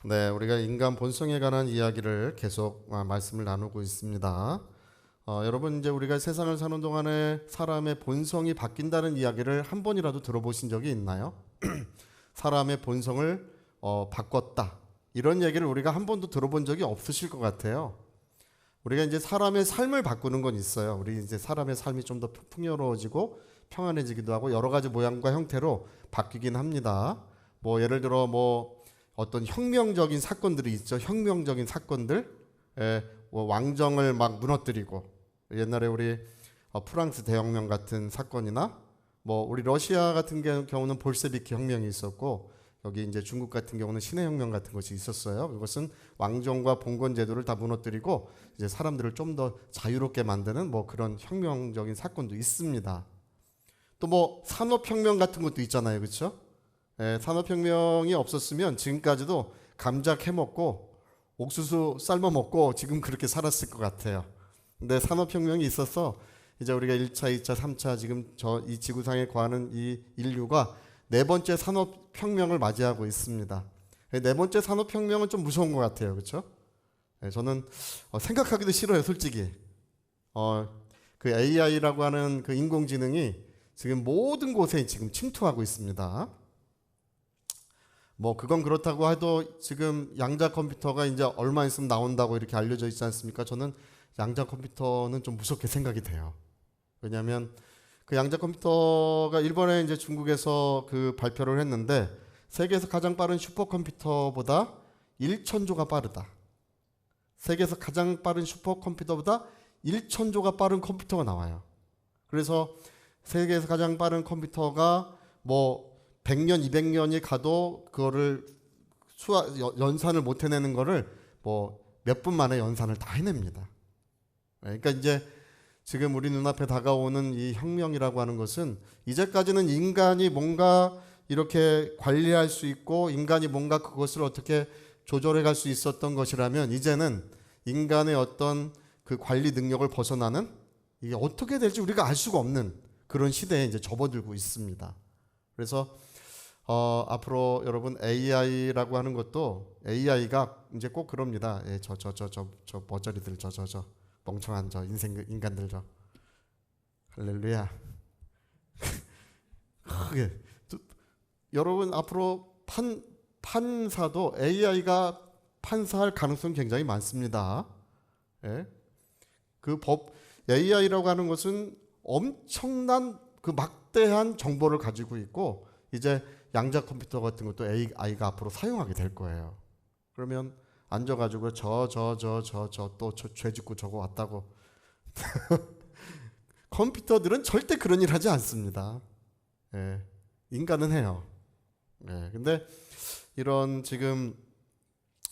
네, 우리가 인간 본성에 관한 이야기를 계속 말씀을 나누고 있습니다. 여러분 이제 우리가 세상을 사는 동안에 사람의 본성이 바뀐다는 이야기를 한 번이라도 들어보신 적이 있나요? 사람의 본성을 바꿨다. 이런 얘기를 우리가 한 번도 들어본 적이 없으실 것 같아요. 우리가 이제 사람의 삶을 바꾸는 건 있어요. 우리 이제 사람의 삶이 좀 더 풍요로워지고 평안해지기도 하고 여러 가지 모양과 형태로 바뀌긴 합니다. 뭐 예를 들어 뭐 어떤 혁명적인 사건들이 있죠. 혁명적인 사건들, 뭐 왕정을 막 무너뜨리고 옛날에 우리 프랑스 대혁명 같은 사건이나 뭐 우리 러시아 같은 경우는 볼셰비키 혁명이 있었고 여기 이제 중국 같은 경우는 신해 혁명 같은 것이 있었어요. 그것은 왕정과 봉건 제도를 다 무너뜨리고 이제 사람들을 좀 더 자유롭게 만드는 뭐 그런 혁명적인 사건도 있습니다. 또 뭐 산업혁명 같은 것도 있잖아요, 그렇죠? 산업혁명이 없었으면 지금까지도 감자 캐먹고 옥수수 삶아 먹고 지금 그렇게 살았을 것 같아요. 근데 산업혁명이 있어서 이제 우리가 1차, 2차, 3차 지금 이 지구상에 거하는 이 인류가 네 번째 산업혁명을 맞이하고 있습니다. 네 번째 산업혁명은 좀 무서운 것 같아요. 그렇죠? 저는 생각하기도 싫어요, 솔직히. 그 AI라고 하는 그 인공지능이 지금 모든 곳에 지금 침투하고 있습니다. 뭐 그건 그렇다고 해도 지금 양자 컴퓨터가 이제 얼마 있으면 나온다고 이렇게 알려져 있지 않습니까? 저는 양자 컴퓨터는 좀 무섭게 생각이 돼요. 왜냐하면 그 양자 컴퓨터가 일본에 이제 중국에서 그 발표를 했는데 세계에서 가장 빠른 슈퍼컴퓨터보다 1천조가 빠르다. 세계에서 가장 빠른 슈퍼컴퓨터보다 1천조가 빠른 컴퓨터가 나와요. 그래서 세계에서 가장 빠른 컴퓨터가 뭐 100년, 200년이 가도 그거를 연산을 못 해내는 거를 뭐 몇 분 만에 연산을 다 해냅니다. 그러니까 이제 지금 우리 눈앞에 다가오는 이 혁명이라고 하는 것은 이제까지는 인간이 뭔가 이렇게 관리할 수 있고 인간이 뭔가 그것을 어떻게 조절해 갈 수 있었던 것이라면 이제는 인간의 어떤 그 관리 능력을 벗어나는 이게 어떻게 될지 우리가 알 수가 없는 그런 시대에 이제 접어들고 있습니다. 그래서 앞으로 여러분 AI라고 하는 것도 AI가 이제 꼭 그럽니다. 예, 저 머저리들 저 멍청한 인간들 할렐루야. 여러분 앞으로 판사도 AI가 판사할 가능성 굉장히 많습니다. 예? 그 AI라고 하는 것은 엄청난 그 막대한 정보를 가지고 있고 이제 양자 컴퓨터 같은 것도 AI가 앞으로 사용하게 될 거예요. 그러면 앉아가지고 또 죄 짓고 저거 왔다고. 컴퓨터들은 절대 그런 일 하지 않습니다. 예, 인간은 해요. 예, 근데 이런 지금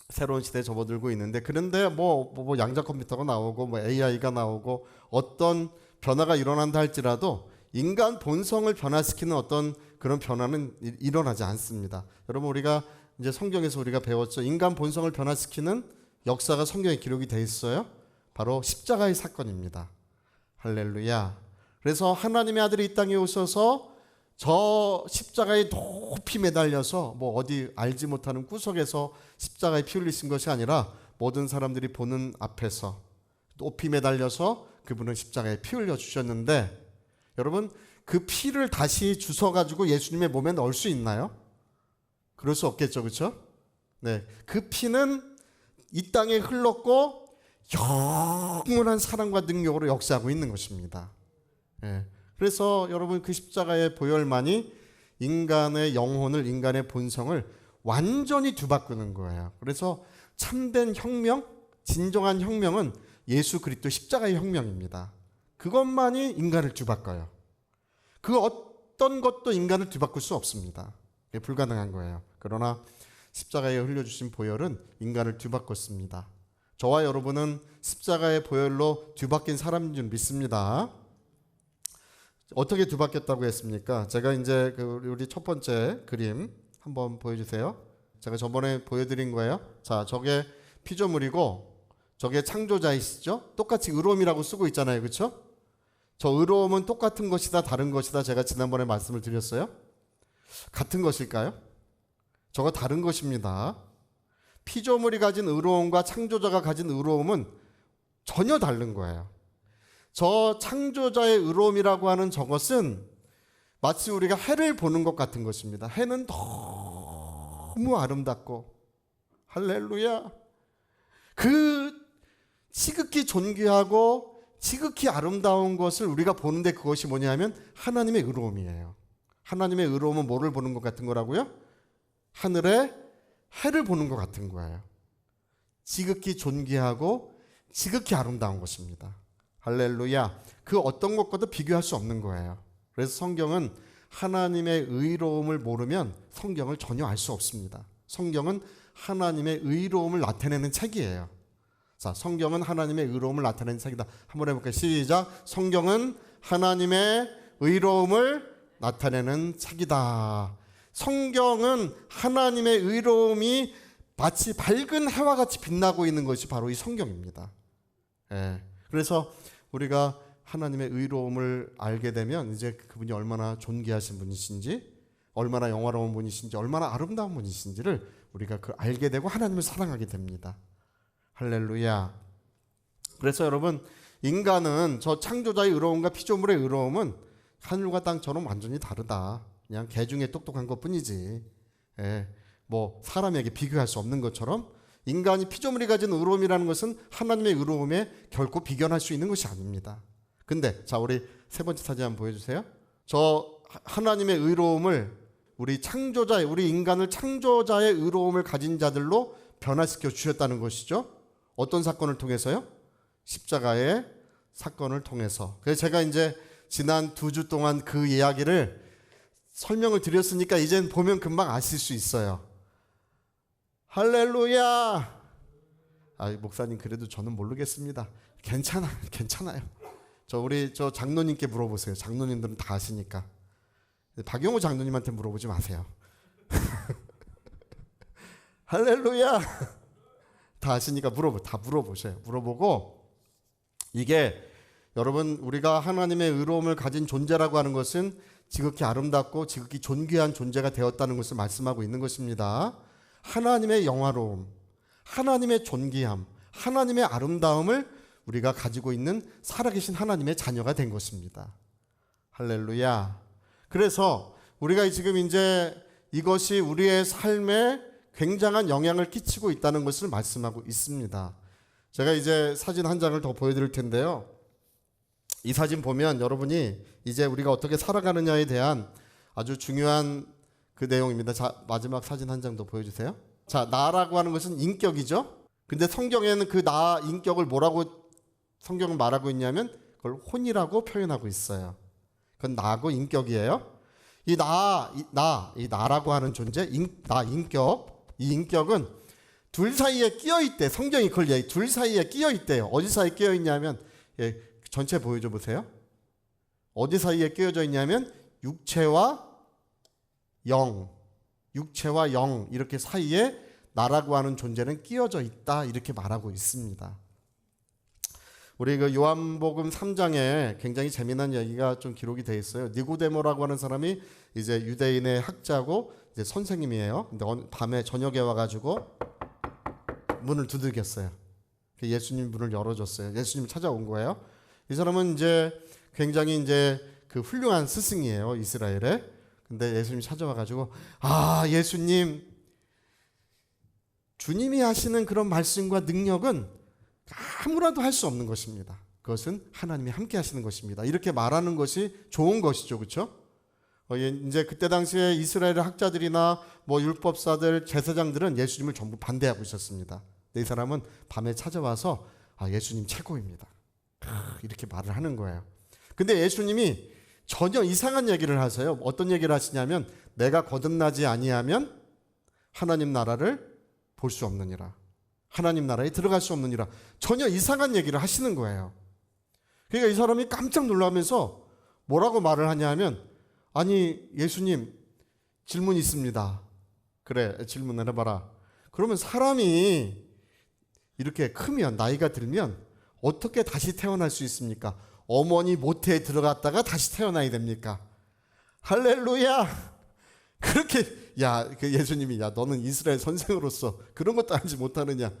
새로운 시대에 접어들고 있는데 그런데 뭐 양자 컴퓨터가 나오고 뭐 AI가 나오고 어떤 변화가 일어난다 할지라도 인간 본성을 변화시키는 어떤 그런 변화는 일어나지 않습니다. 여러분 우리가 이제 성경에서 우리가 배웠죠. 인간 본성을 변화시키는 역사가 성경에 기록이 돼 있어요. 바로 십자가의 사건입니다. 할렐루야. 그래서 하나님의 아들이 이 땅에 오셔서 저 십자가에 높이 매달려서 뭐 어디 알지 못하는 구석에서 십자가에 피 흘리신 것이 아니라 모든 사람들이 보는 앞에서 높이 매달려서 그분은 십자가에 피 흘려 주셨는데 여러분 그 피를 다시 주워가지고 예수님의 몸에 넣을 수 있나요? 그럴 수 없겠죠, 그렇죠? 네, 그 피는 이 땅에 흘렀고 영원한 사랑과 능력으로 역사하고 있는 것입니다. 네, 그래서 여러분 그 십자가의 보혈만이 인간의 영혼을 인간의 본성을 완전히 뒤바꾸는 거예요. 그래서 참된 혁명, 진정한 혁명은 예수 그리스도 십자가의 혁명입니다. 그것만이 인간을 뒤바꿔요. 그 어떤 것도 인간을 뒤바꿀 수 없습니다. 불가능한 거예요. 그러나 십자가에 흘려주신 보혈은 인간을 뒤바꿨습니다. 저와 여러분은 십자가의 보혈로 뒤바뀐 사람인 줄 믿습니다. 어떻게 뒤바뀌었다고 했습니까? 제가 이제 우리 첫 번째 그림 한번 보여주세요. 제가 저번에 보여드린 거예요. 자, 저게 피조물이고 저게 창조자이시죠? 똑같이 의로움이라고 쓰고 있잖아요. 그렇죠? 저 의로움은 똑같은 것이다, 다른 것이다. 제가 지난번에 말씀을 드렸어요. 같은 것일까요? 저거 다른 것입니다. 피조물이 가진 의로움과 창조자가 가진 의로움은 전혀 다른 거예요. 저 창조자의 의로움이라고 하는 저것은 마치 우리가 해를 보는 것 같은 것입니다. 해는 너무 아름답고 할렐루야, 그 지극히 존귀하고 지극히 아름다운 것을 우리가 보는데 그것이 뭐냐면 하나님의 의로움이에요. 하나님의 의로움은 뭐를 보는 것 같은 거라고요? 하늘의 해를 보는 것 같은 거예요. 지극히 존귀하고 지극히 아름다운 것입니다. 할렐루야. 그 어떤 것과도 비교할 수 없는 거예요. 그래서 성경은 하나님의 의로움을 모르면 성경을 전혀 알 수 없습니다. 성경은 하나님의 의로움을 나타내는 책이에요. 자, 성경은 하나님의 의로움을 나타내는 책이다. 한번 해볼까요? 시작. 성경은 하나님의 의로움을 나타내는 책이다. 성경은 하나님의 의로움이 마치 밝은 해와 같이 빛나고 있는 것이 바로 이 성경입니다. 예. 그래서 우리가 하나님의 의로움을 알게 되면 이제 그분이 얼마나 존귀하신 분이신지, 얼마나 영화로운 분이신지, 얼마나 아름다운 분이신지를 우리가 알게 되고 하나님을 사랑하게 됩니다. 할렐루야. 그래서 여러분, 인간은 저 창조자의 의로움과 피조물의 의로움은 하늘과 땅처럼 완전히 다르다. 그냥 개 중에 똑똑한 것뿐이지. 예. 뭐 사람에게 비교할 수 없는 것처럼 인간이 피조물이 가진 의로움이라는 것은 하나님의 의로움에 결코 비견할 수 있는 것이 아닙니다. 근데 자, 우리 세 번째 사진 한번 보여주세요. 저 하나님의 의로움을 우리 창조자의, 우리 인간을 창조자의 의로움을 가진 자들로 변화시켜 주셨다는 것이죠. 어떤 사건을 통해서요? 십자가의 사건을 통해서. 그래서 제가 이제 지난 2주 동안 그 이야기를 설명을 드렸으니까 이젠 보면 금방 아실 수 있어요. 할렐루야. 목사님 그래도 저는 모르겠습니다. 괜찮아요. 우리 장로님께 물어보세요. 장로님들은 다 아시니까. 박영호 장로님한테 물어보지 마세요. 할렐루야. 다 아시니까 다 물어보세요. 물어보고, 이게 여러분, 우리가 하나님의 의로움을 가진 존재라고 하는 것은 지극히 아름답고 지극히 존귀한 존재가 되었다는 것을 말씀하고 있는 것입니다. 하나님의 영화로움, 하나님의 존귀함, 하나님의 아름다움을 우리가 가지고 있는 살아계신 하나님의 자녀가 된 것입니다. 할렐루야. 그래서 우리가 지금 이제 이것이 우리의 삶에 굉장한 영향을 끼치고 있다는 것을 말씀하고 있습니다. 제가 이제 사진 한 장을 더 보여드릴 텐데요. 이 사진 보면 여러분이 이제 우리가 어떻게 살아가느냐에 대한 아주 중요한 그 내용입니다. 자, 마지막 사진 한 장 더 보여주세요. 자, 나라고 하는 것은 인격이죠. 근데 성경에는 그 나 인격을 뭐라고 성경은 말하고 있냐면 그걸 혼이라고 표현하고 있어요. 그건 나고 인격이에요. 이 나라고 하는 존재, 인격, 이 인격은 둘 사이에 끼어 있대. 성경이 그걸 둘 사이에 끼어 있대요. 어디 사이에 끼어 있냐면, 전체 보여줘 보세요. 어디 사이에 끼어져 있냐면 육체와 영, 이렇게 사이에 나라고 하는 존재는 끼어져 있다, 이렇게 말하고 있습니다. 우리 그 요한복음 3장에 굉장히 재미난 이야기가 좀 기록이 되어 있어요. 니고데모라고 하는 사람이 이제 유대인의 학자고 이제 선생님이에요. 근데 밤에 저녁에 와가지고 문을 두들겼어요. 예수님 문을 열어줬어요. 예수님을 찾아온 거예요. 이 사람은 이제 굉장히 이제 그 훌륭한 스승이에요, 이스라엘에. 근데 예수님이 찾아와가지고, 예수님, 주님이 하시는 그런 말씀과 능력은 아무라도 할 수 없는 것입니다. 그것은 하나님이 함께 하시는 것입니다. 이렇게 말하는 것이 좋은 것이죠, 그렇죠? 이제 그때 당시에 이스라엘 학자들이나 뭐 율법사들, 제사장들은 예수님을 전부 반대하고 있었습니다. 근데 이 사람은 밤에 찾아와서 예수님 최고입니다, 이렇게 말을 하는 거예요. 근데 예수님이 전혀 이상한 얘기를 하세요. 어떤 얘기를 하시냐면, 내가 거듭나지 아니하면 하나님 나라를 볼 수 없느니라, 하나님 나라에 들어갈 수 없느니라. 전혀 이상한 얘기를 하시는 거예요. 그러니까 이 사람이 깜짝 놀라면서 뭐라고 말을 하냐 하면, 아니 예수님, 질문 있습니다. 그래, 질문을 해봐라. 그러면 사람이 이렇게 크면, 나이가 들면 어떻게 다시 태어날 수 있습니까? 어머니 모태에 들어갔다가 다시 태어나야 됩니까? 할렐루야. 그렇게 그 예수님이 너는 이스라엘 선생으로서 그런 것도 알지 못하느냐.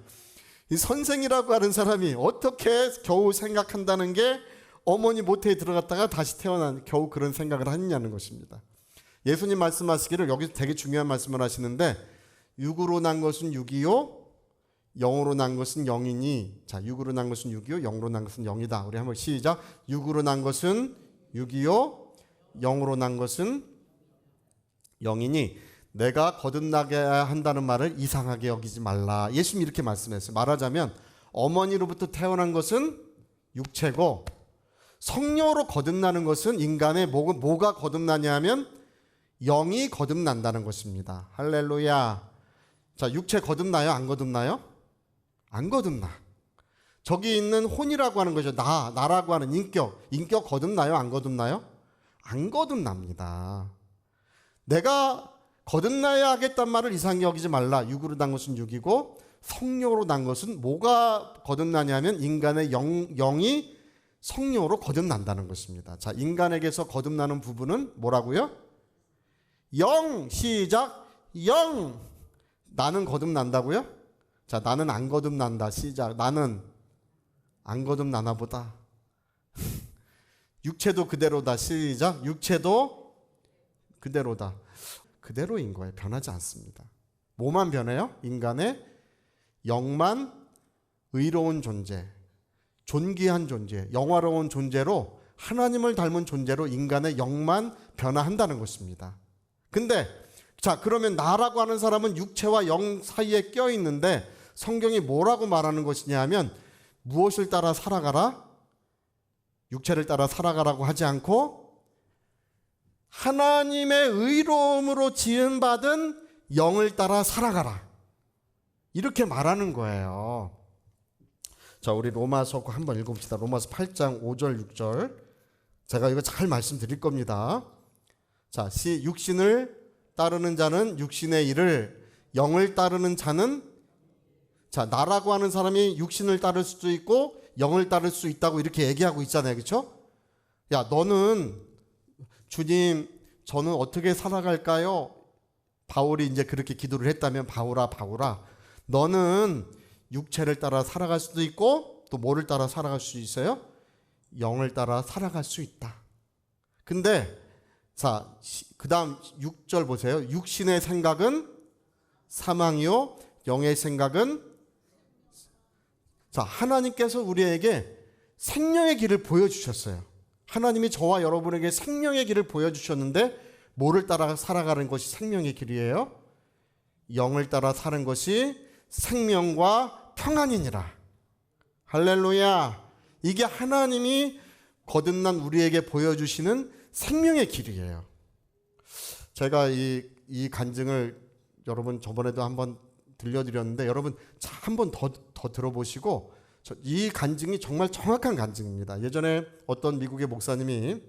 이 선생이라고 하는 사람이 어떻게 겨우 생각한다는 게 어머니 모태에 들어갔다가 다시 태어난 겨우 그런 생각을 하느냐는 것입니다. 예수님 말씀하시기를 여기서 되게 중요한 말씀을 하시는데 육으로 난 것은 육이요 영으로 난 것은 영이니. 자, 육으로 난 것은 육이요 영으로 난 것은 영이다. 우리 한번 시작. 육으로 난 것은 육이요 영으로 난 것은 영이니 내가 거듭나게 한다는 말을 이상하게 여기지 말라. 예수님이 이렇게 말씀했어요. 말하자면 어머니로부터 태어난 것은 육체고 성령으로 거듭나는 것은 인간의 뭐가 거듭나냐 하면 영이 거듭난다는 것입니다. 할렐루야. 자, 육체 거듭나요? 안 거듭나요? 안 거듭나. 저기 있는 혼이라고 하는 거죠. 나라고 하는 인격 거듭나요? 안 거듭나요? 안 거듭납니다. 내가 거듭나야 하겠단 말을 이상히 여기지 말라. 육으로 난 것은 육이고 성령으로 난 것은 뭐가 거듭나냐면 인간의 영이 성령으로 거듭난다는 것입니다. 자, 인간에게서 거듭나는 부분은 뭐라고요? 영. 시작. 영. 나는 거듭난다고요? 자, 나는 안 거듭난다. 시작. 나는 안 거듭나나 보다. 육체도 그대로다. 시작. 육체도 그대로다. 그대로인 거예요. 변하지 않습니다. 뭐만 변해요? 인간의 영만 의로운 존재, 존귀한 존재, 영화로운 존재로 하나님을 닮은 존재로 인간의 영만 변화한다는 것입니다. 근데 자, 그러면 나라고 하는 사람은 육체와 영 사이에 껴 있는데 성경이 뭐라고 말하는 것이냐 하면 무엇을 따라 살아가라? 육체를 따라 살아가라고 하지 않고 하나님의 의로움으로 지음받은 영을 따라 살아가라. 이렇게 말하는 거예요. 자, 우리 로마서 한번 읽어봅시다. 로마서 8장 5절 6절. 제가 이거 잘 말씀드릴 겁니다. 자, 육신을 따르는 자는 육신의 일을, 영을 따르는 자는, 자, 나라고 하는 사람이 육신을 따를 수도 있고 영을 따를 수 있다고 이렇게 얘기하고 있잖아요. 그렇죠? 야, 너는 주님, 저는 어떻게 살아갈까요? 바울이 이제 그렇게 기도를 했다면 바울아, 너는 육체를 따라 살아갈 수도 있고 또 뭐를 따라 살아갈 수 있어요? 영을 따라 살아갈 수 있다. 근데 자, 그 다음 6절 보세요. 육신의 생각은 사망이요 영의 생각은, 자, 하나님께서 우리에게 생명의 길을 보여주셨어요. 하나님이 저와 여러분에게 생명의 길을 보여주셨는데 뭐를 따라 살아가는 것이 생명의 길이에요? 영을 따라 사는 것이 생명과 평안이니라. 할렐루야. 이게 하나님이 거듭난 우리에게 보여주시는 생명의 길이에요. 제가 이 간증을 여러분 저번에도 한번 들려드렸는데 여러분 한번 더 들어보시고, 이 간증이 정말 정확한 간증입니다. 예전에 어떤 미국의 목사님이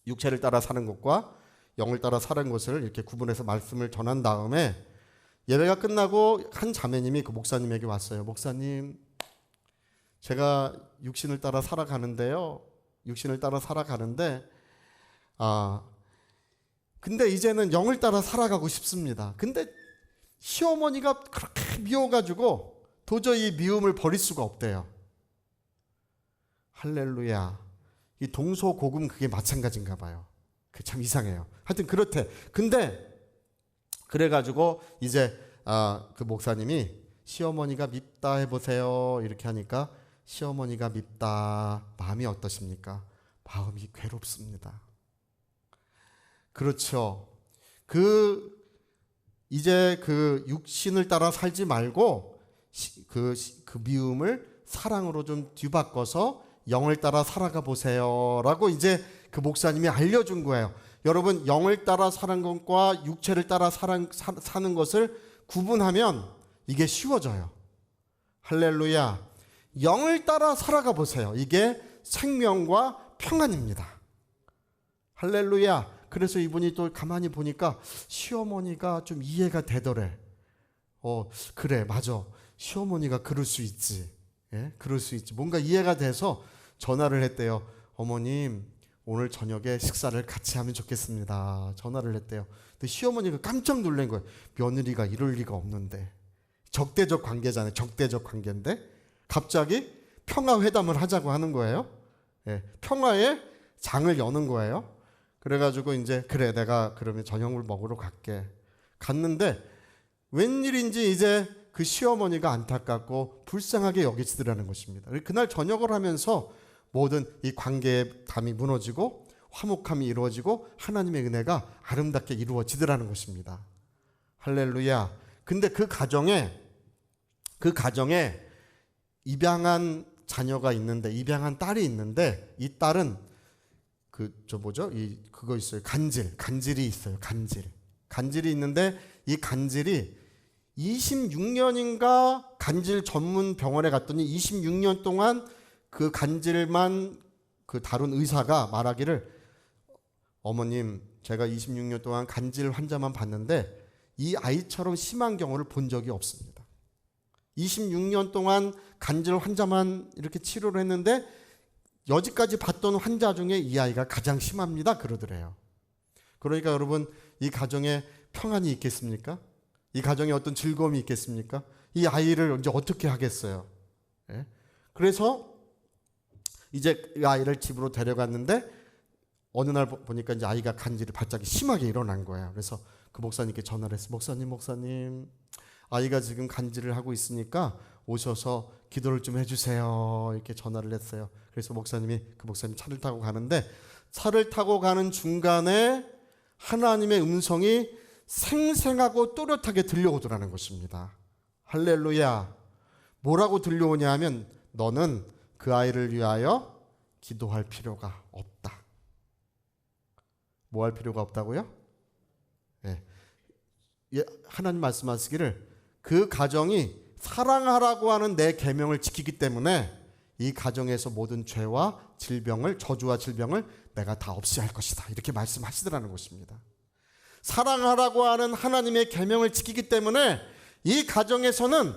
육체를 따라 사는 것과 영을 따라 사는 것을 이렇게 구분해서 말씀을 전한 다음에 예배가 끝나고 한 자매님이 그 목사님에게 왔어요. 목사님, 제가 육신을 따라 살아가는데요. 근데 이제는 영을 따라 살아가고 싶습니다. 근데 시어머니가 그렇게 미워가지고 도저히 미움을 버릴 수가 없대요. 할렐루야. 이 동서고금 그게 마찬가지인가 봐요. 그 참 이상해요. 하여튼 그렇대. 근데 그래가지고 이제 그 목사님이 시어머니가 밉다 해보세요. 이렇게 하니까 시어머니가 밉다. 마음이 어떠십니까? 마음이 괴롭습니다. 그렇죠. 이제 그 육신을 따라 살지 말고 그 미움을 사랑으로 좀 뒤바꿔서 영을 따라 살아가 보세요. 라고 이제 그 목사님이 알려준 거예요. 여러분, 영을 따라 사는 것과 육체를 따라 사는 것을 구분하면 이게 쉬워져요. 할렐루야. 영을 따라 살아가 보세요. 이게 생명과 평안입니다. 할렐루야. 그래서 이분이 또 가만히 보니까 시어머니가 좀 이해가 되더래. 그래, 맞아. 시어머니가 그럴 수 있지. 예? 그럴 수 있지. 뭔가 이해가 돼서 전화를 했대요. 어머님, 오늘 저녁에 식사를 같이 하면 좋겠습니다. 전화를 했대요. 근데 시어머니가 깜짝 놀란 거예요. 며느리가 이럴 리가 없는데. 적대적 관계잖아요. 적대적 관계인데 갑자기 평화회담을 하자고 하는 거예요. 예, 평화의 장을 여는 거예요. 그래가지고 이제 그래 내가 그러면 저녁을 먹으러 갈게. 갔는데 웬일인지 이제 그 시어머니가 안타깝고 불쌍하게 여기시더라는 것입니다. 그날 저녁을 하면서 모든 이 관계의 담이 무너지고 화목함이 이루어지고 하나님의 은혜가 아름답게 이루어지더라는 것입니다. 할렐루야. 근데 그 가정에 입양한 자녀가 있는데, 입양한 딸이 있는데, 이 딸은 그거 있어요. 간질이 있어요. 간질이 있는데 이 간질이 26년인가 간질 전문 병원에 갔더니 26년 동안 그 간질만 그 다룬 의사가 말하기를 어머님 제가 26년 동안 간질 환자만 봤는데 이 아이처럼 심한 경우를 본 적이 없습니다. 26년 동안 간질 환자만 이렇게 치료를 했는데 여지까지 봤던 환자 중에 이 아이가 가장 심합니다. 그러더래요. 그러니까 여러분 이 가정에 평안이 있겠습니까? 이 가정에 어떤 즐거움이 있겠습니까? 이 아이를 이제 어떻게 하겠어요? 예? 그래서 이제 이 아이를 집으로 데려갔는데 어느 날 보니까 이제 아이가 간질이 발작이 심하게 일어난 거예요. 그래서 그 목사님께 전화를 했어요. 목사님 아이가 지금 간질을 하고 있으니까 오셔서 기도를 좀 해주세요. 이렇게 전화를 했어요. 그래서 그 목사님 차를 타고 가는데 차를 타고 가는 중간에 하나님의 음성이 생생하고 또렷하게 들려오더라는 것입니다. 할렐루야. 뭐라고 들려오냐 하면 너는 그 아이를 위하여 기도할 필요가 없다. 뭐 할 필요가 없다고요? 네. 하나님 말씀하시기를 그 가정이 사랑하라고 하는 내 계명을 지키기 때문에 이 가정에서 모든 죄와 질병을, 저주와 질병을 내가 다 없이 할 것이다. 이렇게 말씀하시더라는 것입니다. 사랑하라고 하는 하나님의 계명을 지키기 때문에 이 가정에서는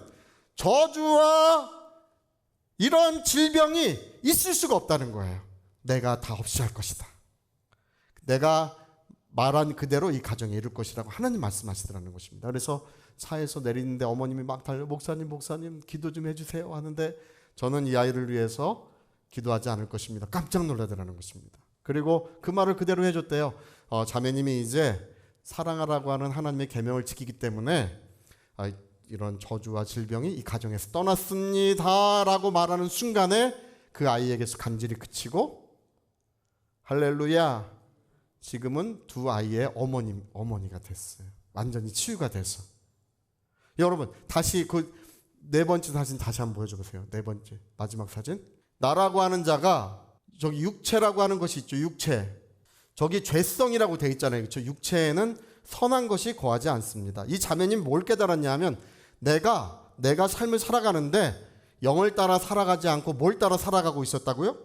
저주와 이런 질병이 있을 수가 없다는 거예요. 내가 다 없이 할 것이다. 내가 말한 그대로 이 가정에 이룰 것이라고 하나님 말씀하시더라는 것입니다. 그래서 차에서 내리는데 어머님이 막 달려 목사님 기도 좀 해주세요 하는데 저는 이 아이를 위해서 기도하지 않을 것입니다. 깜짝 놀라더라는 것입니다. 그리고 그 말을 그대로 해줬대요. 자매님이 이제 사랑하라고 하는 하나님의 계명을 지키기 때문에 이런 저주와 질병이 이 가정에서 떠났습니다 라고 말하는 순간에 그 아이에게서 간질이 그치고 할렐루야 지금은 두 아이의 어머니가 됐어요. 완전히 치유가 돼서. 여러분 다시 그 네 번째 사진 다시 한번 보여줘 보세요. 네 번째 마지막 사진. 나라고 하는 자가 저기 육체라고 하는 것이 있죠. 육체. 저기 죄성이라고 돼 있잖아요. 그렇죠? 육체에는 선한 것이 거하지 않습니다. 이 자매님 뭘 깨달았냐 하면 내가 삶을 살아가는데 영을 따라 살아가지 않고 뭘 따라 살아가고 있었다고요?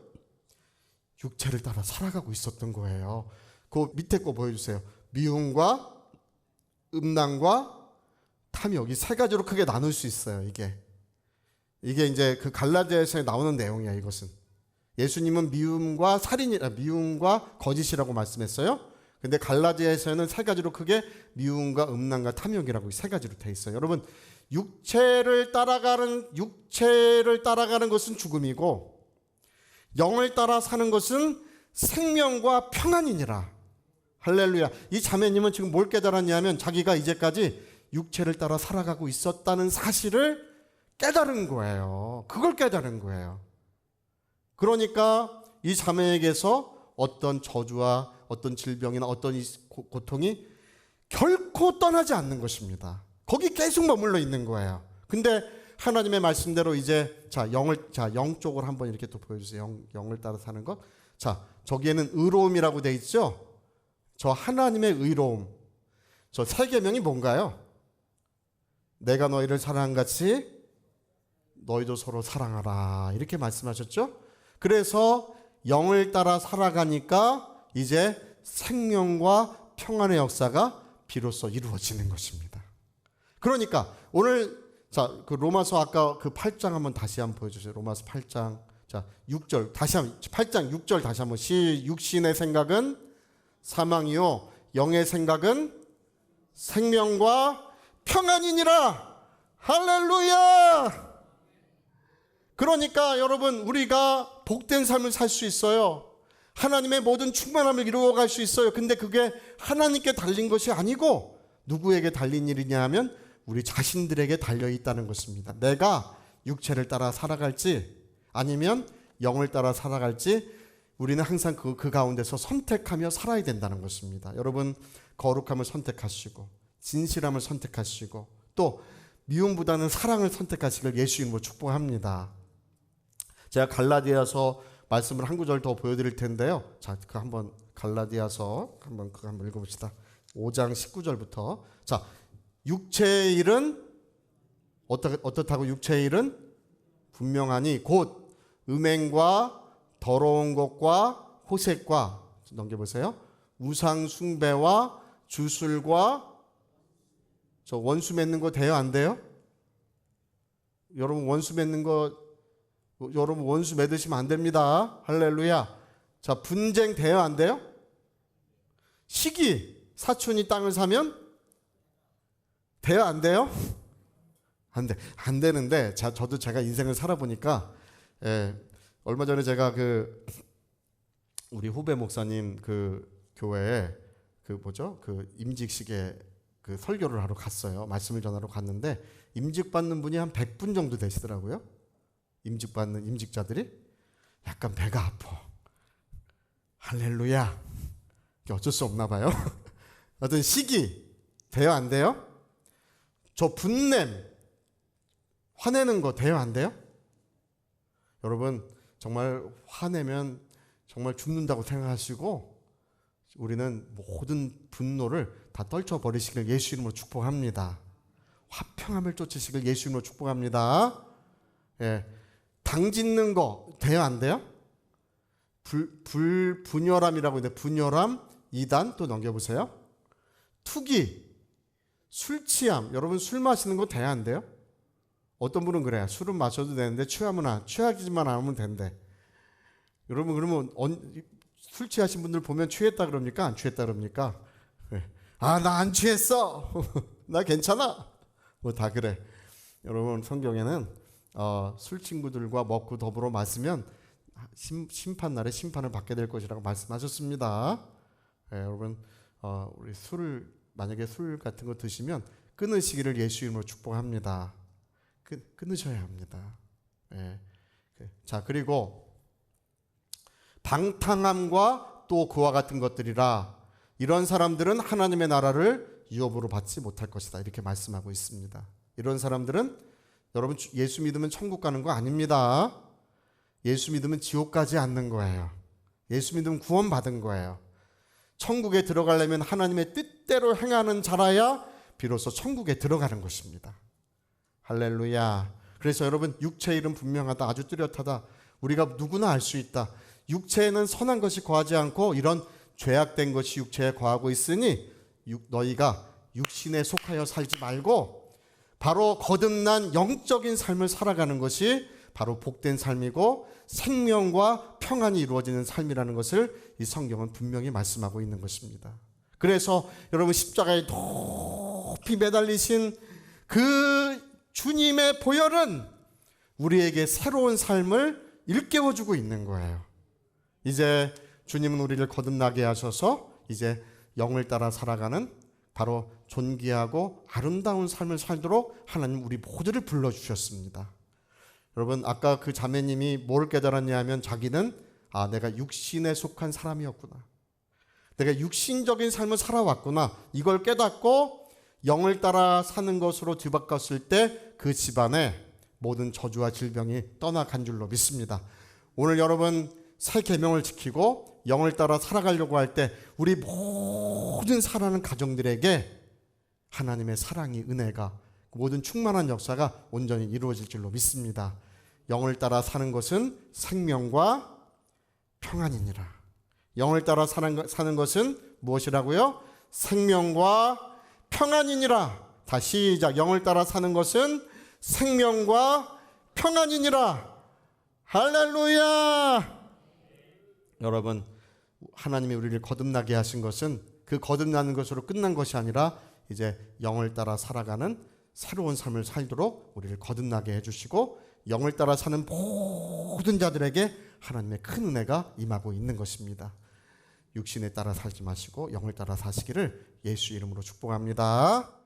육체를 따라 살아가고 있었던 거예요. 그 밑에 거 보여주세요. 미움과 음란과 탐욕 이 세 가지로 크게 나눌 수 있어요. 이게 이제 그 갈라디아서에 나오는 내용이야. 이것은 예수님은 미움과 거짓이라고 말씀했어요. 근데 갈라디아서에는 세 가지로 크게 미움과 음란과 탐욕이라고 세 가지로 돼 있어요. 여러분 육체를 따라가는 것은 죽음이고 영을 따라 사는 것은 생명과 평안이니라. 할렐루야. 이 자매님은 지금 뭘 깨달았냐면 자기가 이제까지 육체를 따라 살아가고 있었다는 사실을 깨달은 거예요. 그걸 깨달은 거예요. 그러니까 이 자매에게서 어떤 저주와 어떤 질병이나 어떤 고통이 결코 떠나지 않는 것입니다. 거기 계속 머물러 있는 거예요. 근데 하나님의 말씀대로 이제 영 쪽을 한번 이렇게 또 보여주세요. 영을 따라 사는 것. 저기에는 의로움이라고 돼 있죠. 저 하나님의 의로움. 저 세 계명이 뭔가요? 내가 너희를 사랑한 같이 너희도 서로 사랑하라. 이렇게 말씀하셨죠. 그래서 영을 따라 살아가니까 이제 생명과 평안의 역사가 비로소 이루어지는 것입니다. 그러니까 오늘 그 로마서 아까 그 8장 한번 다시 한번 보여주세요. 로마서 8장 자, 6절 다시 한번 8장 6절 다시 한번 육신의 생각은 사망이요 영의 생각은 생명과 평안이니라. 할렐루야. 그러니까 여러분 우리가 복된 삶을 살 수 있어요. 하나님의 모든 충만함을 이루어갈 수 있어요. 근데 그게 하나님께 달린 것이 아니고 누구에게 달린 일이냐 하면 우리 자신들에게 달려있다는 것입니다. 내가 육체를 따라 살아갈지 아니면 영을 따라 살아갈지 우리는 항상 그 가운데서 선택하며 살아야 된다는 것입니다. 여러분 거룩함을 선택하시고 진실함을 선택하시고 또 미움보다는 사랑을 선택하시길 예수 이름으로 축복합니다. 제가 갈라디아서 말씀을 한 구절 더 보여드릴 텐데요. 자, 그 한번 갈라디아서 한번 읽어봅시다. 5장 19절부터. 자, 육체의 일은 어떻다고? 육체의 일은 분명하니 곧 음행과 더러운 것과 호색과 넘겨보세요. 우상 숭배와 주술과 저 원수 맺는 거 돼요? 안 돼요? 여러분 원수 맺는 거 여러분 원수 맺으시면 안 됩니다. 할렐루야. 자, 분쟁 돼요? 안 돼요? 시기 사촌이 땅을 사면 돼요? 안 돼요? 안 돼. 안 되는데 저도 제가 인생을 살아보니까 얼마 전에 제가 우리 후배 목사님 교회에 그 임직식에 설교를 하러 갔어요. 말씀을 전하러 갔는데 임직 받는 분이 한 100분 정도 되시더라고요. 임직받는 임직자들이 약간 배가 아파. 할렐루야. 이게 어쩔 수 없나 봐요. 어떤 시기 돼요? 안 돼요? 저 분냄 화내는 거 돼요? 안 돼요? 여러분 정말 화내면 정말 죽는다고 생각하시고 우리는 모든 분노를 다 떨쳐버리시길 예수 이름으로 축복합니다. 화평함을 쫓으시길 예수 이름으로 축복합니다. 예. 당 짓는 거 돼요? 안 돼요? 분열함이라고 있는데 분열함 2단 또 넘겨보세요. 투기, 술 취함. 여러분 술 마시는 거 돼요? 안 돼요? 어떤 분은 그래요. 술은 마셔도 되는데 취하지만 않으면 된대. 여러분 그러면 술 취하신 분들 보면 취했다 그럽니까? 안 취했다 그럽니까? 아, 나 안 취했어. 나 괜찮아. 뭐 다 그래. 여러분 성경에는 술 친구들과 먹고 더불어 마시면 심판날에 심판을 받게 될 것이라고 말씀하셨습니다. 여러분 우리 만약에 술 같은 거 드시면 끊으시기를 예수 이름으로 축복합니다. 끊으셔야 합니다. 자, 그리고 방탕함과 또 그와 같은 것들이라 이런 사람들은 하나님의 나라를 유업으로 받지 못할 것이다. 이렇게 말씀하고 있습니다. 이런 사람들은 여러분 예수 믿으면 천국 가는 거 아닙니다. 예수 믿으면 지옥 가지 않는 거예요. 예수 믿으면 구원 받은 거예요. 천국에 들어가려면 하나님의 뜻대로 행하는 자라야 비로소 천국에 들어가는 것입니다. 할렐루야. 그래서 여러분 육체의 일은 분명하다. 아주 뚜렷하다. 우리가 누구나 알 수 있다. 육체에는 선한 것이 거하지 않고 이런 죄악된 것이 육체에 거하고 있으니 너희가 육신에 속하여 살지 말고 바로 거듭난 영적인 삶을 살아가는 것이 바로 복된 삶이고 생명과 평안이 이루어지는 삶이라는 것을 이 성경은 분명히 말씀하고 있는 것입니다. 그래서 여러분 십자가에 높이 매달리신 그 주님의 보혈은 우리에게 새로운 삶을 일깨워주고 있는 거예요. 이제 주님은 우리를 거듭나게 하셔서 이제 영을 따라 살아가는 바로 존귀하고 아름다운 삶을 살도록 하나님 우리 모두를 불러주셨습니다. 여러분 아까 그 자매님이 뭘 깨달았냐 하면 자기는 내가 육신에 속한 사람이었구나. 내가 육신적인 삶을 살아왔구나. 이걸 깨닫고 영을 따라 사는 것으로 뒤바꿨을 때 그 집안에 모든 저주와 질병이 떠나간 줄로 믿습니다. 오늘 여러분 새 계명을 지키고 영을 따라 살아가려고 할 때 우리 모든 사랑하는 가정들에게 하나님의 사랑이 은혜가 모든 충만한 역사가 온전히 이루어질 줄로 믿습니다. 영을 따라 사는 것은 생명과 평안이니라. 영을 따라 사는 것은 무엇이라고요? 생명과 평안이니라. 다시 시작. 영을 따라 사는 것은 생명과 평안이니라. 할렐루야! 여러분, 하나님이 우리를 거듭나게 하신 것은 그 거듭나는 것으로 끝난 것이 아니라 이제 영을 따라 살아가는 새로운 삶을 살도록 우리를 거듭나게 해주시고 영을 따라 사는 모든 자들에게 하나님의 큰 은혜가 임하고 있는 것입니다. 육신에 따라 살지 마시고 영을 따라 사시기를 예수 이름으로 축복합니다.